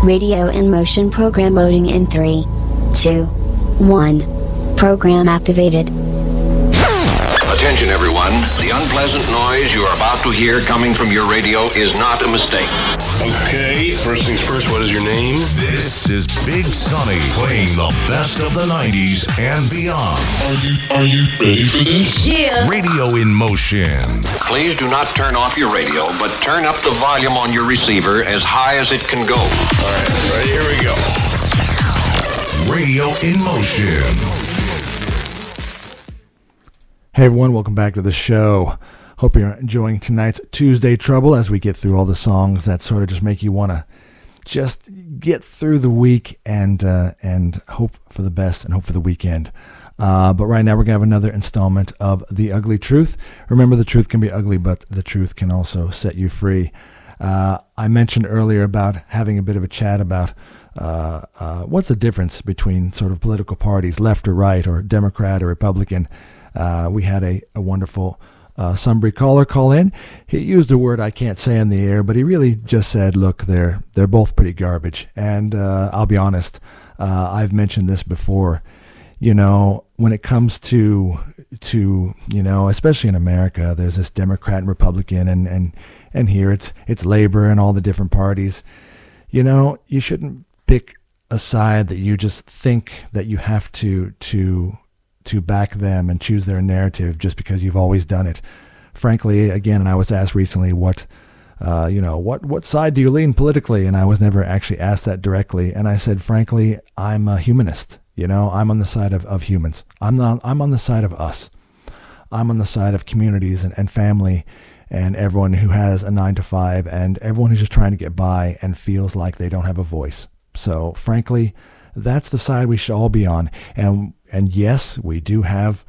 Radio in motion. Program loading in 3, 2, 1. Program activated. Attention everyone, the unpleasant noise you are about to hear coming from your radio is not a mistake. Okay, first things first, what is your name? This is Big Sonny playing the best of the 90s and beyond. Are you ready for this? Yeah. Radio in motion. Please do not turn off your radio, but turn up the volume on your receiver as high as it can go. All right, here we go. Radio in motion. Hey everyone, welcome back to the show. Hope you're enjoying tonight's Tuesday Trouble as we get through all the songs that sort of just make you want to just get through the week and hope for the best and hope for the weekend. But right now we're going to have another installment of The Ugly Truth. Remember, the truth can be ugly, but the truth can also set you free. I mentioned earlier about having a bit of a chat about what's the difference between sort of political parties, left or right, or Democrat or Republican. We had a wonderful Sunbury caller call in. He used a word I can't say on the air, but he really just said, look, they're both pretty garbage. And I'll be honest, I've mentioned this before. You know, when it comes to you know, especially in America, there's this Democrat and Republican, and here it's Labor and all the different parties. You know, you shouldn't pick a side that you just think that you have to back them and choose their narrative just because you've always done it. Frankly, again, and I was asked recently what side do you lean politically? And I was never actually asked that directly. And I said, frankly, I'm a humanist. You know, I'm on the side of humans. I'm on the side of us. I'm on the side of communities and family and everyone who has a 9-to-5 and everyone who's just trying to get by and feels like they don't have a voice. So frankly, that's the side we should all be on. And yes, we do have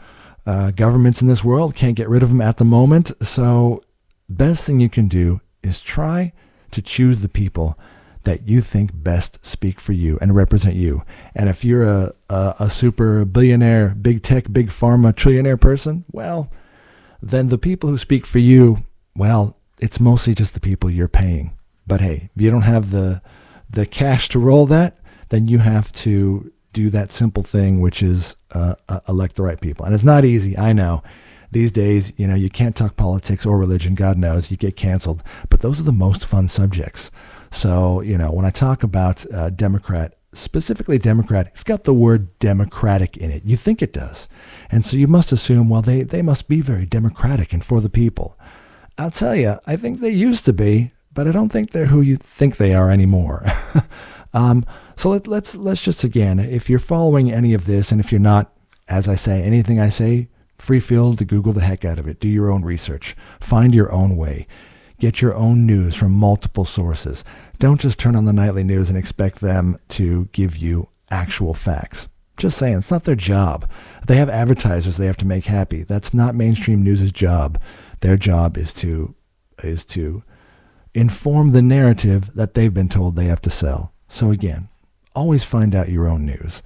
governments in this world. Can't get rid of them at the moment. So best thing you can do is try to choose the people that you think best speak for you and represent you. And if you're a super billionaire, big tech, big pharma, trillionaire person, well, then the people who speak for you, well, it's mostly just the people you're paying. But hey, if you don't have the cash to roll that, then you have to do that simple thing, which is elect the right people. And it's not easy, I know. These days, you know, you can't talk politics or religion, God knows, you get canceled. But those are the most fun subjects. So, you know, when I talk about Democrat, specifically Democrat, it's got the word democratic in it. You think it does. And so you must assume, well, they must be very democratic and for the people. I'll tell you, I think they used to be, but I don't think they're who you think they are anymore. So let's just, again, if you're following any of this, and if you're not, as I say, anything I say, free field to Google the heck out of it. Do your own research. Find your own way. Get your own news from multiple sources. Don't just turn on the nightly news and expect them to give you actual facts. Just saying, it's not their job. They have advertisers they have to make happy. That's not mainstream news' job. Their job is to inform the narrative that they've been told they have to sell. So again, always find out your own news.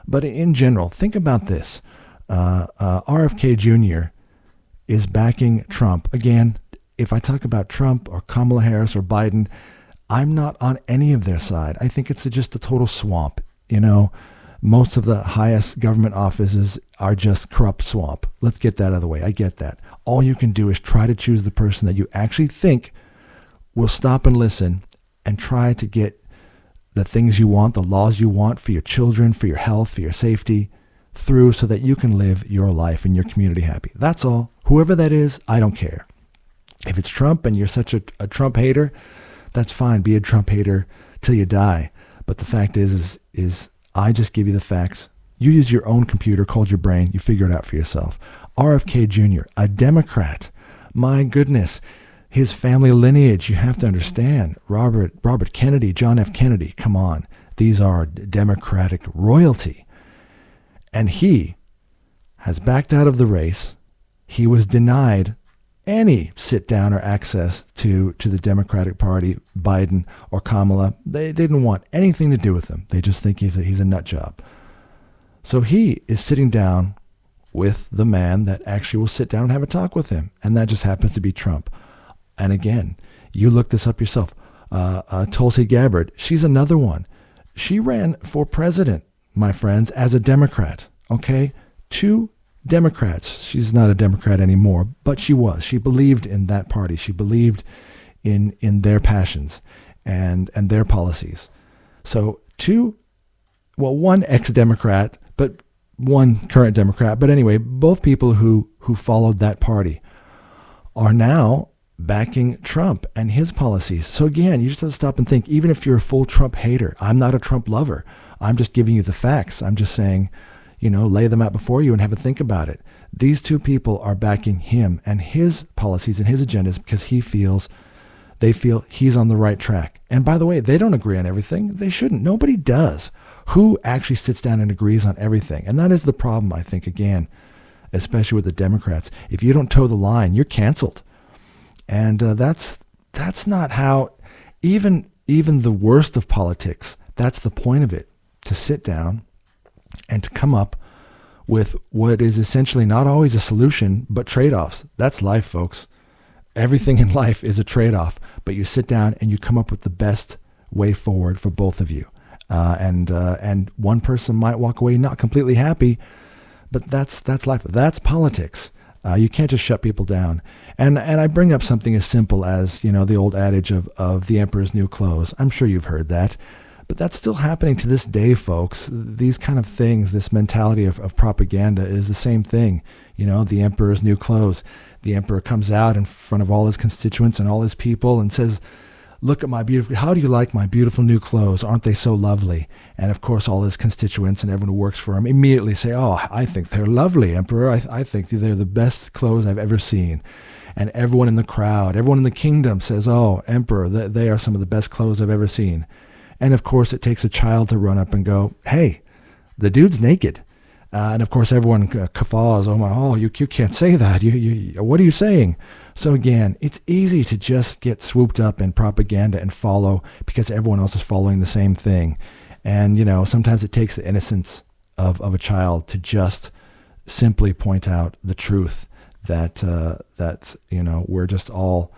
But in general, think about this. RFK Jr. is backing Trump. Again, if I talk about Trump or Kamala Harris or Biden, I'm not on any of their side. I think it's just a total swamp. You know, most of the highest government offices are just corrupt swamp. Let's get that out of the way. I get that. All you can do is try to choose the person that you actually think will stop and listen and try to get the things you want, the laws you want for your children, for your health, for your safety, through so that you can live your life and your community happy. That's all. Whoever that is, I don't care. If it's Trump and you're such a Trump hater, that's fine. Be a Trump hater till you die. But the fact is I just give you the facts. You use your own computer called your brain. You figure it out for yourself. RFK Jr., a Democrat. My goodness. His family lineage, you have to understand. Robert Kennedy, John F. Kennedy, come on. These are Democratic royalty. And he has backed out of the race. He was denied any sit down or access to the Democratic Party, Biden or Kamala. They didn't want anything to do with him. They just think he's a nut job. So he is sitting down with the man that actually will sit down and have a talk with him. And that just happens to be Trump. And again, you look this up yourself. Tulsi Gabbard, she's another one. She ran for president, my friends, as a Democrat. Okay, 2 Democrats. She's not a Democrat anymore, but she was. She believed in that party. She believed in their passions and their policies. So one ex-Democrat, but one current Democrat. But anyway, both people who followed that party are now backing Trump and his policies. So again, you just have to stop and think, even if you're a full Trump hater, I'm not a Trump lover. I'm just giving you the facts. I'm just saying, lay them out before you and have a think about it. These 2 people are backing him and his policies and his agendas because they feel he's on the right track. And by the way, they don't agree on everything. They shouldn't. Nobody does. Who actually sits down and agrees on everything? And that is the problem, I think, again, especially with the Democrats. If you don't toe the line, you're canceled. And that's not how, even the worst of politics, that's the point of it, to sit down and to come up with what is essentially not always a solution, but trade-offs. That's life, folks. Everything in life is a trade-off, but you sit down and you come up with the best way forward for both of you. And one person might walk away not completely happy, but that's life. That's politics. You can't just shut people down. And I bring up something as simple as, the old adage of the emperor's new clothes. I'm sure you've heard that. But that's still happening to this day, folks. These kind of things, this mentality of propaganda is the same thing. The emperor's new clothes. The emperor comes out in front of all his constituents and all his people and says, look at how do you like my beautiful new clothes? Aren't they so lovely? And of course, all his constituents and everyone who works for him immediately say, oh, I think they're lovely, Emperor. I think they're the best clothes I've ever seen. And everyone in the crowd, everyone in the kingdom says, oh, Emperor, they are some of the best clothes I've ever seen. And of course, it takes a child to run up and go, hey, the dude's naked. And of course, everyone guffaws, you can't say that. What are you saying? So again, it's easy to just get swooped up in propaganda and follow because everyone else is following the same thing. And, sometimes it takes the innocence of a child to just simply point out the truth that we're just all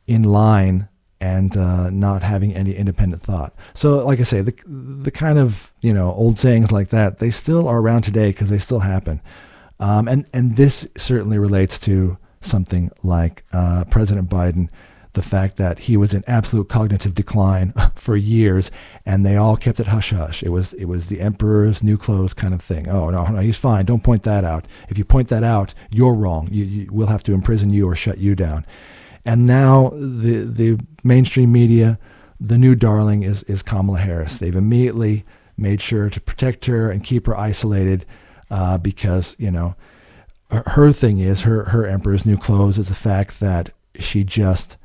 in line and not having any independent thought. So like I say, the kind of, old sayings like that, they still are around today because they still happen. And this certainly relates to something like President Biden, the fact that he was in absolute cognitive decline for years, and they all kept it hush-hush. It was the emperor's new clothes kind of thing. Oh, no, he's fine. Don't point that out. If you point that out, you're wrong. We'll have to imprison you or shut you down. And now the mainstream media, the new darling is Kamala Harris. They've immediately made sure to protect her and keep her isolated because, her thing is, her emperor's new clothes is the fact that she just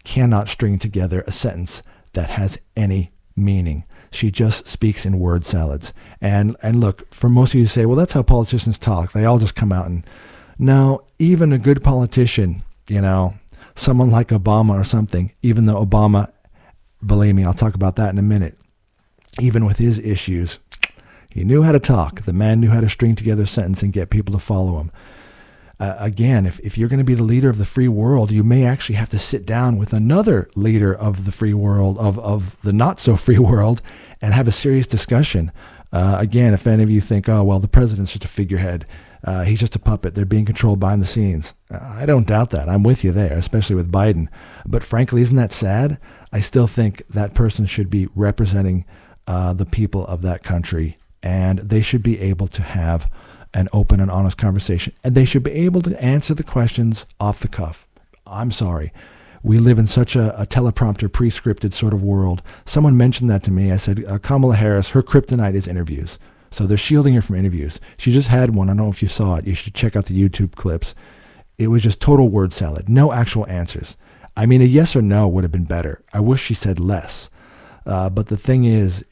cannot string together a sentence that has any meaning. She just speaks in word salads. And look, for most of you to say, well, that's how politicians talk. They all just come out and, no, even a good politician, someone like Obama or something, even though Obama, believe me, I'll talk about that in a minute, even with his issues, he knew how to talk. The man knew how to string together a sentence and get people to follow him. Again, if you're going to be the leader of the free world, you may actually have to sit down with another leader of the free world, of the not so free world, and have a serious discussion. Again, if any of you think, oh, well, the president's just a figurehead, he's just a puppet, they're being controlled behind the scenes. I don't doubt that. I'm with you there, especially with Biden. But frankly, isn't that sad? I still think that person should be representing the people of that country, and they should be able to have an open and honest conversation, and they should be able to answer the questions off the cuff. I'm sorry. We live in such a teleprompter, pre-scripted sort of world. Someone mentioned that to me. I said, Kamala Harris, her kryptonite is interviews. So they're shielding her from interviews. She just had one. I don't know if you saw it. You should check out the YouTube clips. It was just total word salad. No actual answers. I mean, a yes or no would have been better. I wish she said less. But the thing is,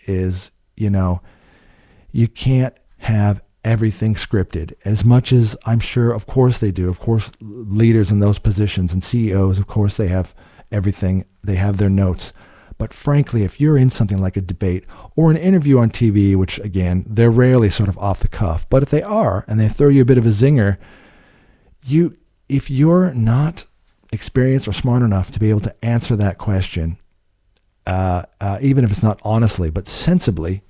you can't have everything scripted. As much as I'm sure, of course they do. Of course, leaders in those positions and CEOs, of course they have everything. They have their notes. But frankly, if you're in something like a debate or an interview on TV, which again, they're rarely sort of off the cuff, but if they are and they throw you a bit of a zinger, if you're not experienced or smart enough to be able to answer that question even if it's not honestly, but sensibly,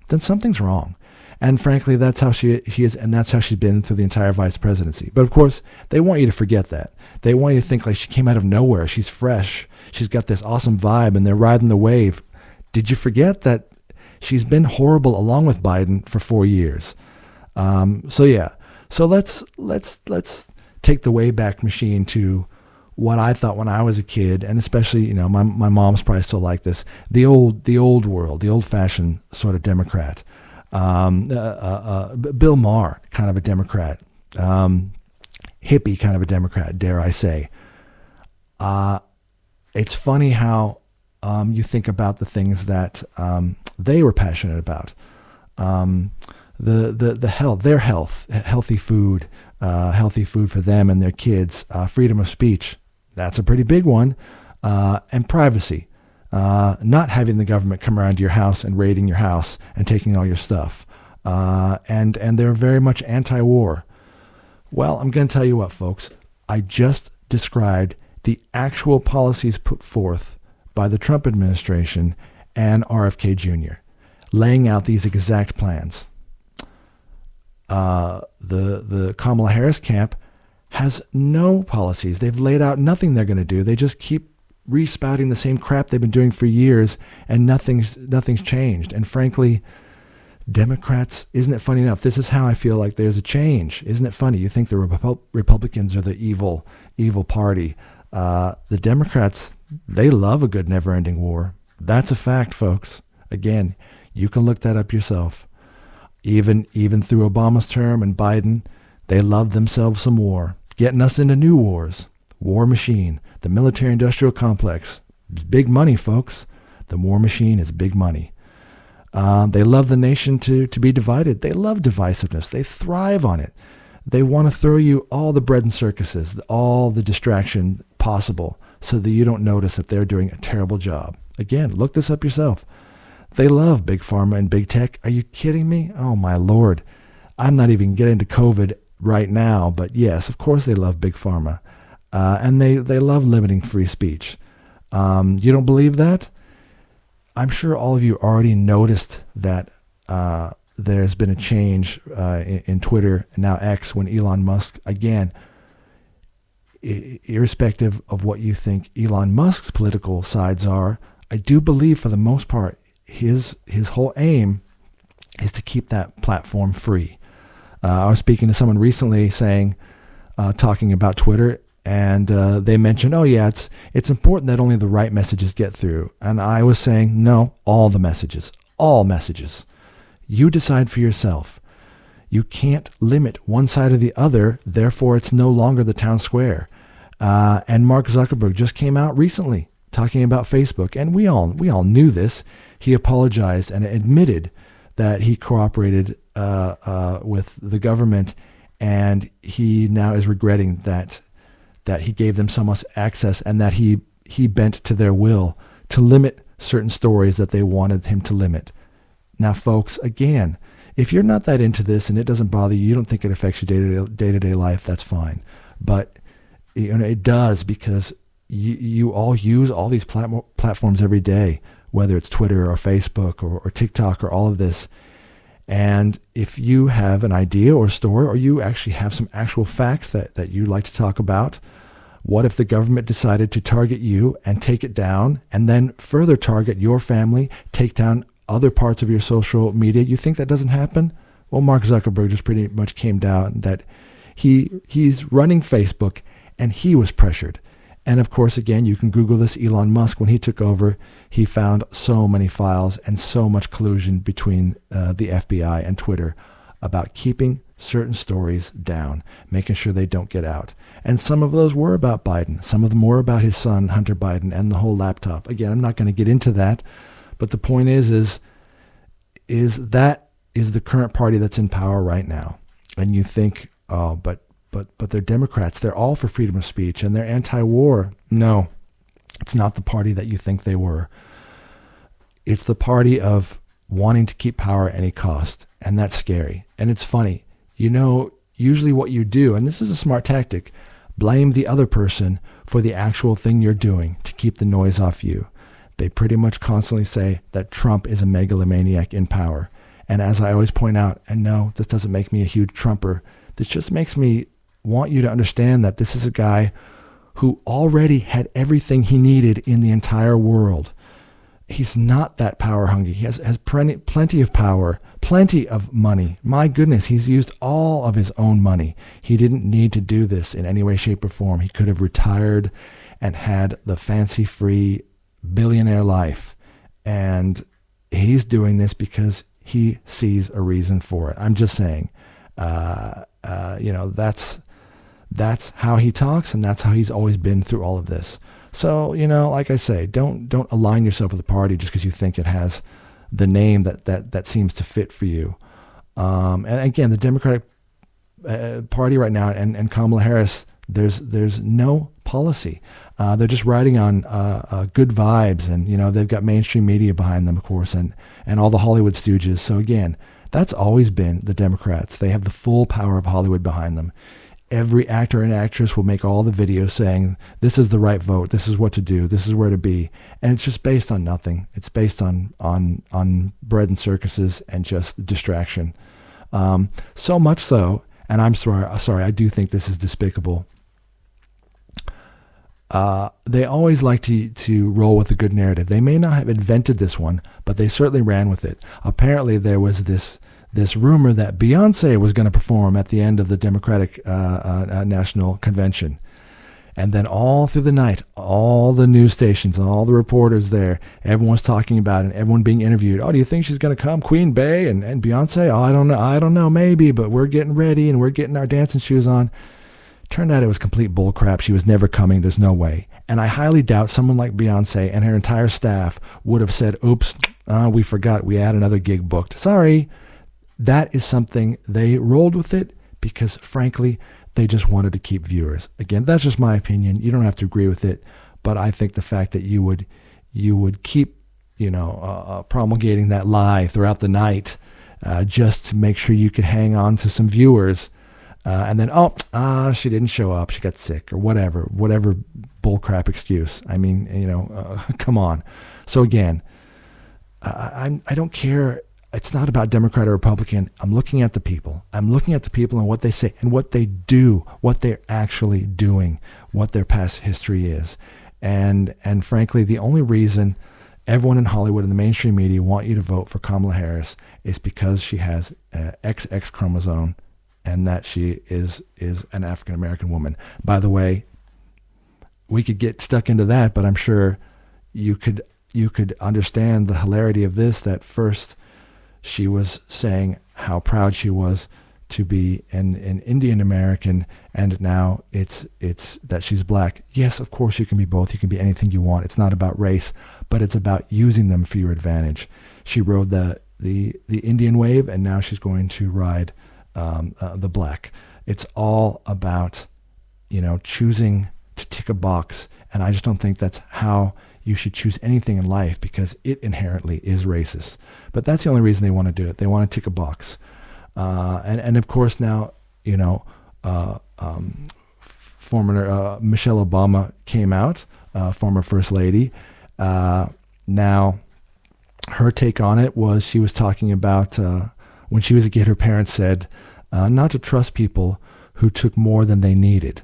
then something's wrong. And frankly, that's how she is, and that's how she's been through the entire vice presidency. But of course, they want you to forget that. They want you to think like she came out of nowhere. She's fresh. She's got this awesome vibe, and they're riding the wave. Did you forget that she's been horrible along with Biden for 4 years? So let's take the Wayback Machine to what I thought when I was a kid, and especially, my mom's probably still like this, the old world, the old-fashioned sort of Democrat. Bill Maher, kind of a Democrat, hippie kind of a Democrat, dare I say. It's funny how you think about the things that they were passionate about. The health, their health, healthy food for them and their kids, freedom of speech. That's a pretty big one. And privacy, not having the government come around to your house and raiding your house and taking all your stuff. And they're very much anti-war. Well, I'm going to tell you what, folks. I just described the actual policies put forth by the Trump administration and RFK Jr., laying out these exact plans. The Kamala Harris camp has no policies. They've laid out nothing they're going to do. They just keep respouting the same crap they've been doing for years, and nothing's changed. And frankly, Democrats, isn't it funny enough? This is how I feel like there's a change. Isn't it funny? You think the Republicans are the evil party. The Democrats, they love a good never-ending war. That's a fact, folks. Again, you can look that up yourself. Even through Obama's term and Biden, they love themselves some war, getting us into new wars. War machine, the military-industrial complex. Big money, folks. The war machine is big money. They love the nation to be divided. They love divisiveness. They thrive on it. They want to throw you all the bread and circuses, all the distraction possible, so that you don't notice that they're doing a terrible job. Again, look this up yourself. They love big pharma and big tech. Are you kidding me? Oh, my Lord. I'm not even getting to COVID right now, but yes, of course they love big pharma. And they love limiting free speech. You don't believe that? I'm sure all of you already noticed that there's been a change in Twitter, and now X, when Elon Musk, again, irrespective of what you think Elon Musk's political sides are, I do believe for the most part his whole aim is to keep that platform free. I was speaking to someone recently talking about Twitter, and they mentioned, oh yeah, it's important that only the right messages get through. And I was saying, no, all messages. You decide for yourself. You can't limit one side or the other, therefore it's no longer the town square. And Mark Zuckerberg just came out recently talking about Facebook, and we all knew this. He apologized and admitted that he cooperated with the government, and he now is regretting that he gave them so much access, and that he bent to their will to limit certain stories that they wanted him to limit. Now, folks, again, if you're not that into this and it doesn't bother you, you don't think it affects your day-to-day life, that's fine. But it does, because you all use all these platforms every day, whether it's Twitter or Facebook or TikTok or all of this. And if you have an idea or story, or you actually have some actual facts that you'd like to talk about, what if the government decided to target you and take it down, and then further target your family, take down other parts of your social media? You think that doesn't happen? Well, Mark Zuckerberg just pretty much came down that he's running Facebook, and he was pressured. And of course, again, you can Google this. Elon Musk, when he took over, he found so many files and so much collusion between the FBI and Twitter about keeping certain stories down, making sure they don't get out. And some of those were about Biden. Some of them were about his son, Hunter Biden, and the whole laptop. Again, I'm not going to get into that, but the point is that is the current party that's in power right now. And you think, oh, but they're Democrats. They're all for freedom of speech, and they're anti-war. No, it's not the party that you think they were. It's the party of wanting to keep power at any cost, and that's scary. And it's funny. Usually what you do, and this is a smart tactic, blame the other person for the actual thing you're doing to keep the noise off you. They pretty much constantly say that Trump is a megalomaniac in power. And as I always point out, and no, this doesn't make me a huge Trumper. This just makes me want you to understand that this is a guy who already had everything he needed in the entire world. He's not that power hungry. He has plenty of power, plenty of money. My goodness, he's used all of his own money. He didn't need to do this in any way, shape, or form. He could have retired and had the fancy-free billionaire life. And he's doing this because he sees a reason for it. I'm just saying, that's how he talks, and that's how he's always been through all of this. So, like I say, don't align yourself with the party just because you think it has the name that seems to fit for you. And again, the Democratic Party right now and Kamala Harris, there's no policy. They're just riding on good vibes, and they've got mainstream media behind them, of course, and all the Hollywood stooges. So again, that's always been the Democrats. They have the full power of Hollywood behind them. Every actor and actress will make all the videos saying, this is the right vote, this is what to do, this is where to be. And it's just based on nothing. It's based on bread and circuses and just distraction. So much so, and I'm sorry, I do think this is despicable. They always like to roll with a good narrative. They may not have invented this one, but they certainly ran with it. Apparently there was this rumor that Beyonce was going to perform at the end of the Democratic National Convention. And then all through the night, all the news stations and all the reporters there, everyone's talking about it, and everyone being interviewed. Oh, do you think she's going to come? Queen Bey and Beyonce? Oh, I don't know, maybe, but we're getting ready and we're getting our dancing shoes on. Turned out it was complete bullcrap. She was never coming. There's no way. And I highly doubt someone like Beyonce and her entire staff would have said, oops, we forgot. We had another gig booked. Sorry. That is something they rolled with it because, frankly, they just wanted to keep viewers. Again, that's just my opinion. You don't have to agree with it, but I think the fact that you would keep, promulgating that lie throughout the night, just to make sure you could hang on to some viewers, and then she didn't show up, she got sick or whatever bullcrap excuse. I mean, come on. So again, I don't care. It's not about Democrat or Republican. I'm looking at the people. I'm looking at the people and what they say and what they do, what they're actually doing, what their past history is. And frankly, the only reason everyone in Hollywood and the mainstream media want you to vote for Kamala Harris is because she has XX chromosome and that she is an African-American woman. By the way, we could get stuck into that, but I'm sure you could understand the hilarity of this, that first she was saying how proud she was to be an Indian American, and now it's that she's black. Yes, of course you can be both. You can be anything you want. It's not about race, but it's about using them for your advantage. She rode the Indian wave, and now she's going to ride the black. It's all about choosing to tick a box, and I just don't think that's how you should choose anything in life, because it inherently is racist. But that's the only reason they want to do it. They want to tick a box. And of course now, former Michelle Obama came out, former First Lady. Now, her take on it was, she was talking about when she was a kid, her parents said not to trust people who took more than they needed.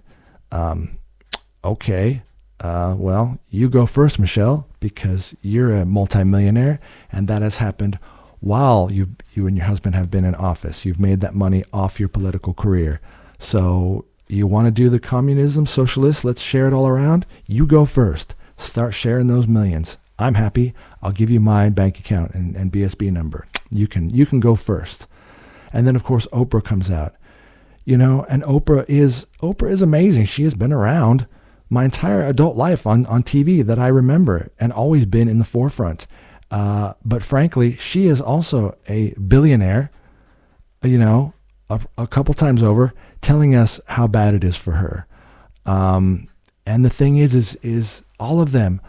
Okay. Well, you go first, Michelle, because you're a multimillionaire, and that has happened while you and your husband have been in office. You've made that money off your political career. So you want to do the communism, socialist, let's share it all around? You go first. Start sharing those millions. I'm happy. I'll give you my bank account and BSB number. You can go first. And then, of course, Oprah comes out. And Oprah is amazing. She has been around my entire adult life on TV that I remember, and always been in the forefront. But frankly, she is also a billionaire, a couple times over, telling us how bad it is for her. And the thing is all of them,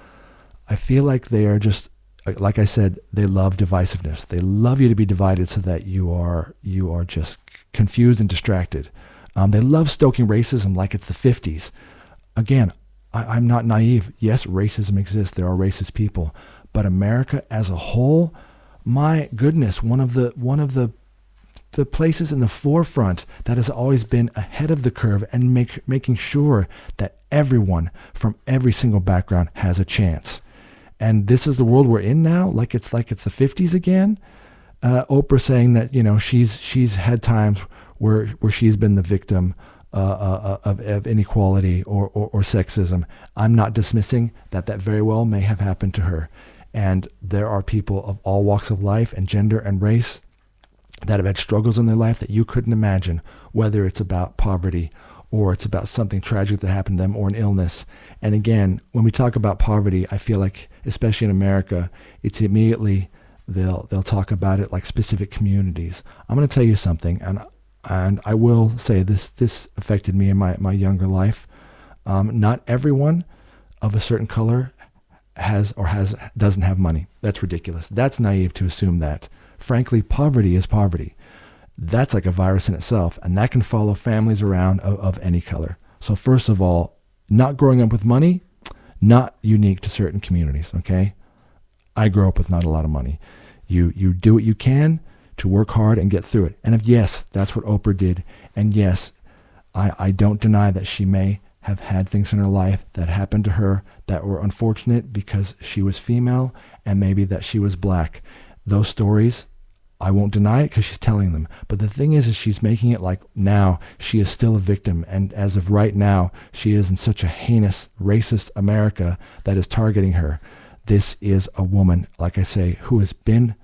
I feel like they are just, like I said, they love divisiveness. They love you to be divided so that you are just confused and distracted. They love stoking racism like it's the 50s. Again, I'm not naive. Yes, racism exists. There are racist people. But America as a whole, my goodness, one of the places in the forefront that has always been ahead of the curve and making sure that everyone from every single background has a chance. And this is the world we're in now, like it's the 50s again. Oprah saying that, she's had times where she's been the victim of inequality or sexism. I'm not dismissing that very well may have happened to her. And there are people of all walks of life and gender and race that have had struggles in their life that you couldn't imagine, whether it's about poverty or it's about something tragic that happened to them or an illness. And again, when we talk about poverty, I feel like, especially in America, it's immediately they'll talk about it like specific communities. I'm going to tell you something, and I will say this affected me in my younger life. Not everyone of a certain color doesn't have money. That's ridiculous. That's naive to assume that. Frankly, poverty is poverty. That's like a virus in itself, and that can follow families around of any color. So first of all, not growing up with money, not unique to certain communities, okay? I grew up with not a lot of money. You do what you can to work hard and get through it. And yes, that's what Oprah did. And yes, I don't deny that she may have had things in her life that happened to her that were unfortunate because she was female and maybe that she was black. Those stories, I won't deny it because she's telling them. But the thing is she's making it like now she is still a victim. And as of right now, she is in such a heinous, racist America that is targeting her. This is a woman, like I say, who has been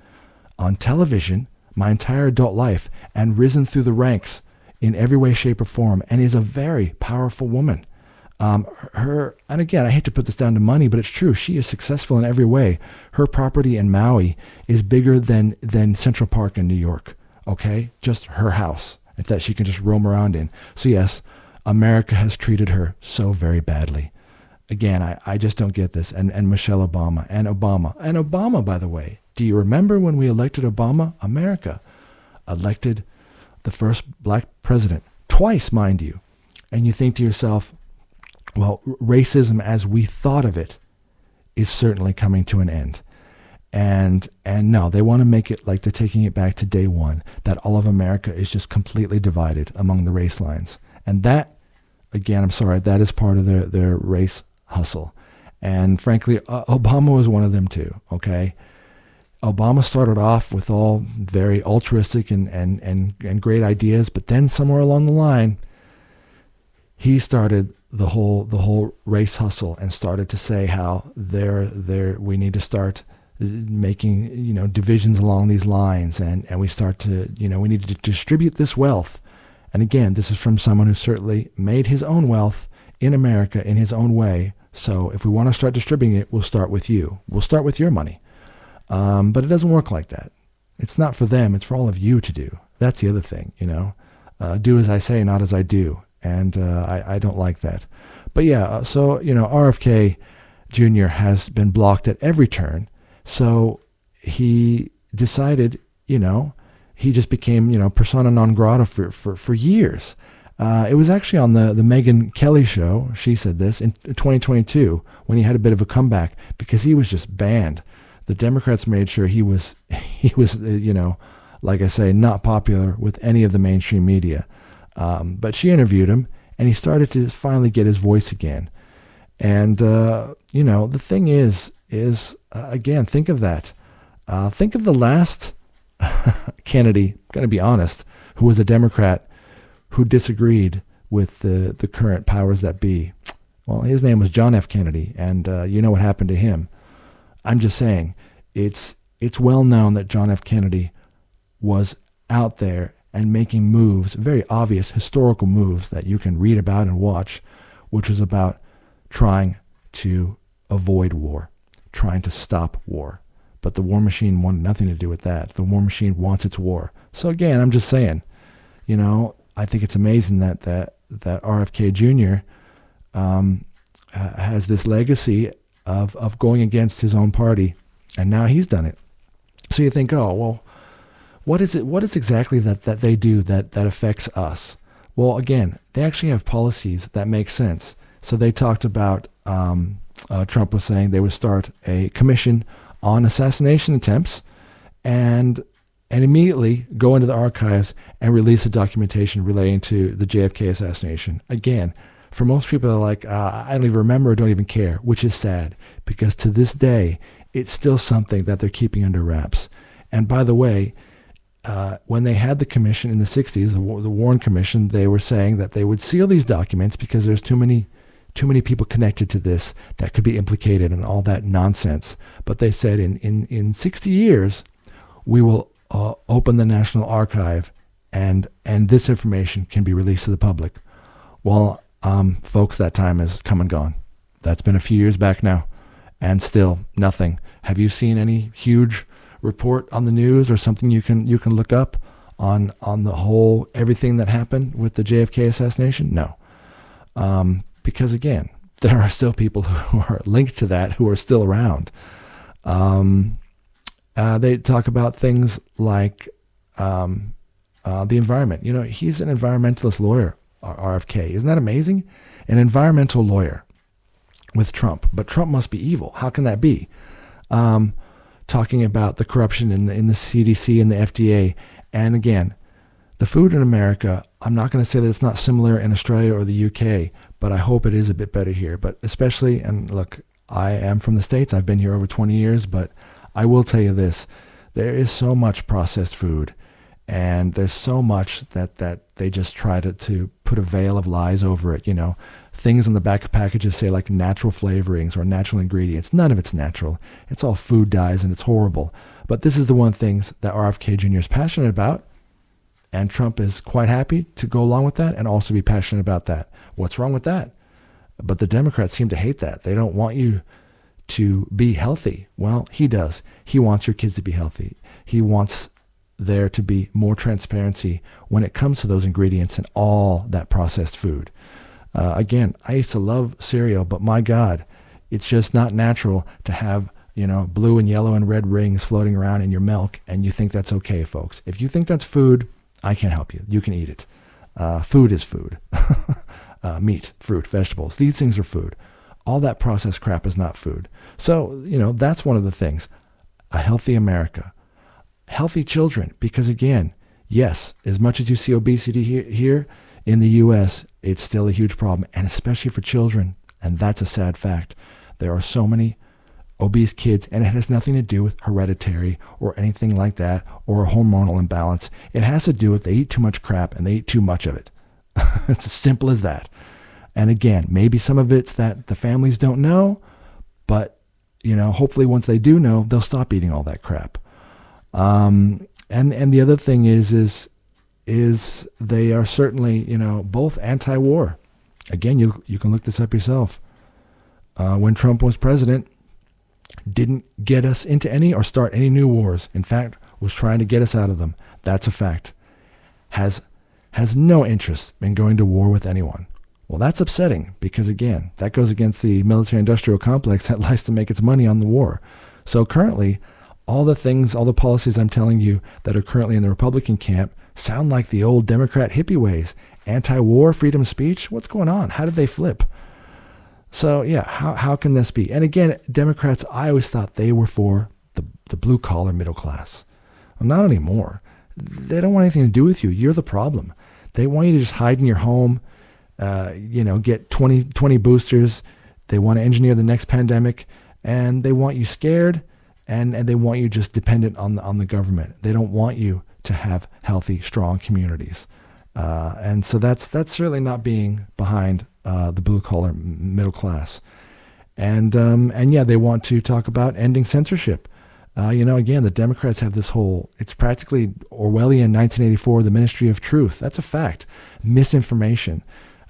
on television my entire adult life and risen through the ranks in every way, shape, or form, and is a very powerful woman. And again, I hate to put this down to money, but it's true. She is successful in every way. Her property in Maui is bigger than Central Park in New York, okay? Just her house that she can just roam around in. So yes, America has treated her so very badly. Again, I just don't get this. And Michelle Obama and Obama, by the way, do you remember when we elected Obama? America elected the first black president, twice, mind you. And you think to yourself, well, racism as we thought of it is certainly coming to an end. And no, they want to make it like they're taking it back to day one, that all of America is just completely divided among the race lines. And that, again, I'm sorry, that is part of their race hustle. And frankly, Obama was one of them too, okay? Obama started off with all very altruistic and great ideas, but then somewhere along the line, he started the whole race hustle and started to say how we need to start making divisions along these lines, and we start to we need to distribute this wealth. And again, this is from someone who certainly made his own wealth in America in his own way. So if we want to start distributing it, we'll start with you. We'll start with your money. But it doesn't work like that. It's not for them. It's for all of you to do. That's the other thing, do as I say, not as I do. And I don't like that. But yeah, so, RFK Jr. has been blocked at every turn. So he decided, he just became, persona non grata for years. It was actually on the Megyn Kelly show. She said this in 2022 when he had a bit of a comeback because he was just banned. The Democrats made sure he was, like I say, not popular with any of the mainstream media. But she interviewed him, and he started to finally get his voice again. And, the thing is again, think of that. Think of the last Kennedy, going to be honest, who was a Democrat who disagreed with the current powers that be. Well, his name was John F. Kennedy, and you know what happened to him. I'm just saying, it's well known that John F. Kennedy was out there and making moves, very obvious historical moves that you can read about and watch, which was about trying to avoid war, trying to stop war. But the war machine wanted nothing to do with that. The war machine wants its war. So again, I'm just saying, I think it's amazing that RFK Jr. Has this legacy of going against his own party, and now he's done it. So you think, oh, well, what is exactly that they do that affects us? Well, again, they actually have policies that make sense. So they talked about, Trump was saying they would start a commission on assassination attempts and immediately go into the archives and release the documentation relating to the JFK assassination. Again, for most people, they're like, I don't even remember or don't even care, which is sad because to this day, it's still something that they're keeping under wraps. And by the way, when they had the commission in the 60s, the Warren Commission, they were saying that they would seal these documents because there's too many people connected to this that could be implicated and all that nonsense. But they said in 60 years, we will open the National Archive and this information can be released to the public. Well, folks, that time has come and gone. That's been a few years back now, and still nothing. Have you seen any huge report on the news or something you can look up on the whole everything that happened with the JFK assassination? No, because again, there are still people who are linked to that who are still around. They talk about things like the environment. You know, he's an environmentalist lawyer, RFK. Isn't that amazing? An environmental lawyer with Trump. But Trump must be evil. How can that be? Talking about the corruption in the CDC and the FDA. And again, the food in America, I'm not going to say that it's not similar in Australia or the UK, but I hope it is a bit better here. But especially, and look, I am from the States. I've been here over 20 years, but I will tell you this. There is so much processed food, and there's so much that they just try to put a veil of lies over it. You know, things on the back of packages say like natural flavorings or natural ingredients. None of it's natural. It's all food dyes, and it's horrible. But this is the one things that RFK Jr. is passionate about, and Trump is quite happy to go along with that and also be passionate about that. What's wrong with that? But the Democrats seem to hate that. They don't want you to be healthy. Well, he does. He wants your kids to be healthy. He wants there to be more transparency when it comes to those ingredients and all that processed food. Again, I used to love cereal, but my God, it's just not natural to have, you know, blue and yellow and red rings floating around in your milk, and you think that's okay, folks. If you think that's food, I can't help you. You can eat it. Food is food. Meat, fruit, vegetables. These things are food. All that processed crap is not food. So, you know, that's one of the things. A healthy America. Healthy children. Because again, yes, as much as you see obesity here in the U.S., it's still a huge problem. And especially for children. And that's a sad fact. There are so many obese kids, and it has nothing to do with hereditary or anything like that or a hormonal imbalance. It has to do with they eat too much crap and they eat too much of it. It's as simple as that. And again, maybe some of it's that the families don't know, but, you know, hopefully once they do know, they'll stop eating all that crap. And the other thing is they are certainly, you know, both anti-war. Again, you can look this up yourself. When Trump was president, didn't get us into any or start any new wars. In fact, was trying to get us out of them. That's a fact. Has no interest in going to war with anyone. Well, that's upsetting because, again, that goes against the military-industrial complex that likes to make its money on the war. So currently, all the policies I'm telling you that are currently in the Republican camp sound like the old Democrat hippie ways. Anti-war, freedom of speech. What's going on? How did they flip? So, yeah, how can this be? And again, Democrats, I always thought they were for the blue-collar middle class. Well, not anymore. They don't want anything to do with you. You're the problem. They want you to just hide in your home, get 20 boosters. They want to engineer the next pandemic, and they want you scared, and they want you just dependent on the government. They don't want you to have healthy, strong communities. And so that's certainly not being behind the blue-collar middle class. And yeah, they want to talk about ending censorship. Again, the Democrats have this whole, it's practically Orwellian 1984, the Ministry of Truth. That's a fact. Misinformation.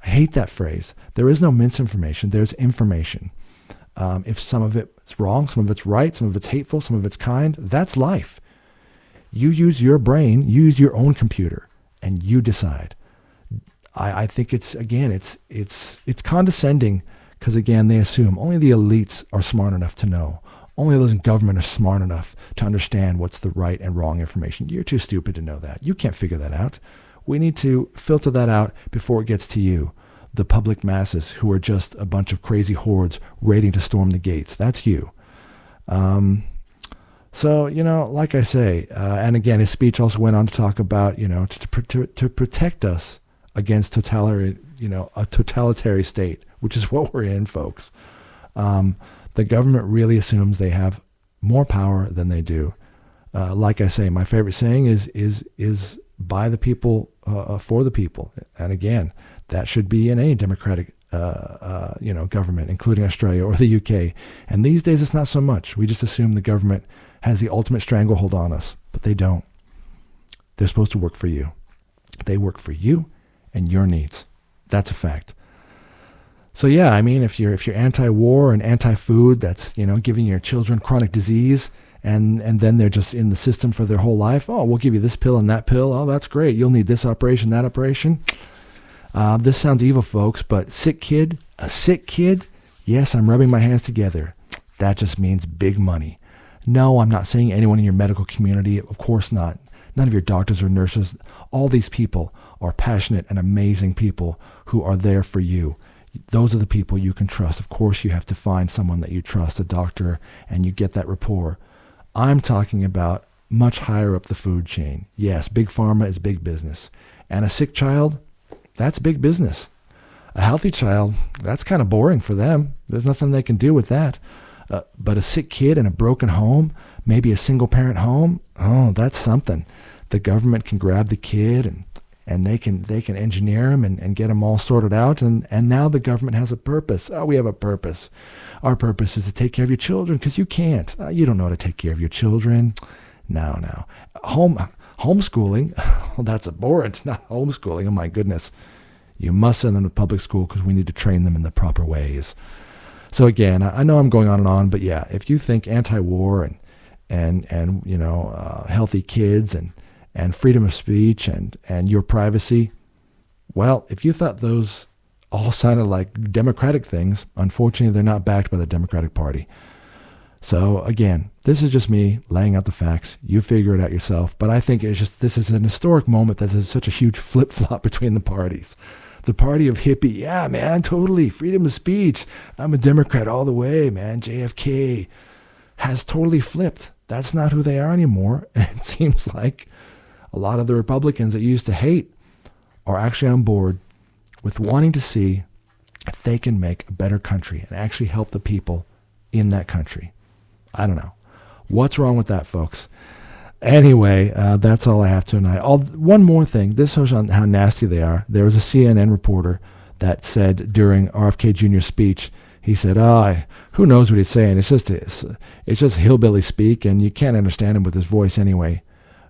I hate that phrase. There is no misinformation. There's information. If some of it's wrong, some of it's right, some of it's hateful, some of it's kind, that's life. You use your brain, you use your own computer, and you decide. I think it's condescending because, again, they assume only the elites are smart enough to know. Only those in government are smart enough to understand what's the right and wrong information. You're too stupid to know that. You can't figure that out. We need to filter that out before it gets to you, the public masses who are just a bunch of crazy hordes waiting to storm the gates. That's you. So, like I say, and again, his speech also went on to talk about, to protect us against a totalitarian state, which is what we're in, folks. The government really assumes they have more power than they do. Like I say, my favorite saying is by the people, for the people. And again, that should be in any democratic, government, including Australia or the UK. And these days, it's not so much. We just assume the government has the ultimate stranglehold on us, but they don't. They're supposed to work for you. They work for you and your needs. That's a fact. So yeah, I mean, if you're anti-war and anti-food, that's giving your children chronic disease, and then they're just in the system for their whole life. Oh, we'll give you this pill and that pill. Oh, that's great. You'll need this operation, that operation. This sounds evil, folks, but a sick kid. Yes, I'm rubbing my hands together. That just means big money. No, I'm not saying anyone in your medical community. Of course not. None of your doctors or nurses. All these people are passionate and amazing people who are there for you. Those are the people you can trust. Of course, you have to find someone that you trust, a doctor, and you get that rapport. I'm talking about much higher up the food chain. Yes, big pharma is big business. And a sick child, that's big business. A healthy child, that's kind of boring for them. There's nothing they can do with that. But a sick kid in a broken home, maybe a single parent home, oh, that's something. The government can grab the kid and they can engineer him and get him all sorted out. And now the government has a purpose. Oh, we have a purpose. Our purpose is to take care of your children because you can't. You don't know how to take care of your children. No. Homeschooling, well, that's abhorrent. Not homeschooling. Oh, my goodness. You must send them to public school because we need to train them in the proper ways. So again, I know I'm going on and on, but yeah, if you think anti-war and healthy kids and freedom of speech and your privacy, well, if you thought those all sounded like democratic things, unfortunately, they're not backed by the Democratic Party. So again, this is just me laying out the facts. You figure it out yourself. But I think this is an historic moment that there's such a huge flip-flop between the parties. The party of hippie, yeah, man, totally, freedom of speech. I'm a Democrat all the way, man. JFK has totally flipped. That's not who they are anymore. And it seems like a lot of the Republicans that you used to hate are actually on board with wanting to see if they can make a better country and actually help the people in that country. I don't know. What's wrong with that, folks? Anyway, that's all I have tonight. One more thing. This shows on how nasty they are. There was a CNN reporter that said during RFK Jr.'s speech, he said, who knows what he's saying? It's just hillbilly speak, and you can't understand him with his voice anyway.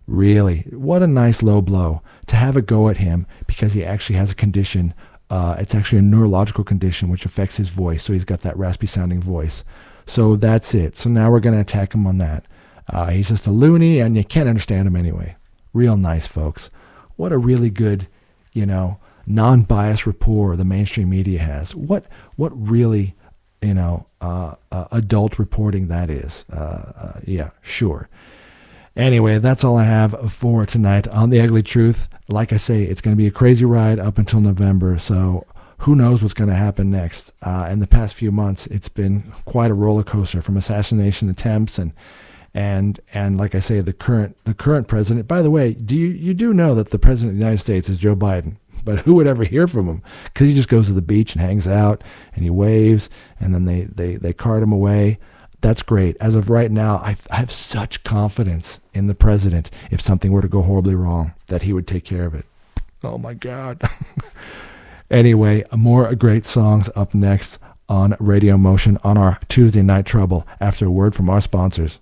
Really, what a nice low blow to have a go at him because he actually has a condition. It's actually a neurological condition which affects his voice, so he's got that raspy sounding voice. So that's it. So now we're going to attack him on that. He's just a loony, and you can't understand him anyway. Real nice, folks. What a really good, non-biased rapport the mainstream media has. What really, adult reporting that is. Yeah, sure. Anyway, that's all I have for tonight on The Ugly Truth. Like I say, it's going to be a crazy ride up until November, so who knows what's going to happen next. In the past few months, it's been quite a roller coaster from assassination attempts and like I say, the current president. By the way, you do know that the president of the United States is Joe Biden, but who would ever hear from him? Because he just goes to the beach and hangs out and he waves, and then they cart him away. That's great. As of right now, I have such confidence in the president. If something were to go horribly wrong, that he would take care of it. Oh my God. Anyway, more great songs up next on Radio Motion on our Tuesday Night Trouble after a word from our sponsors.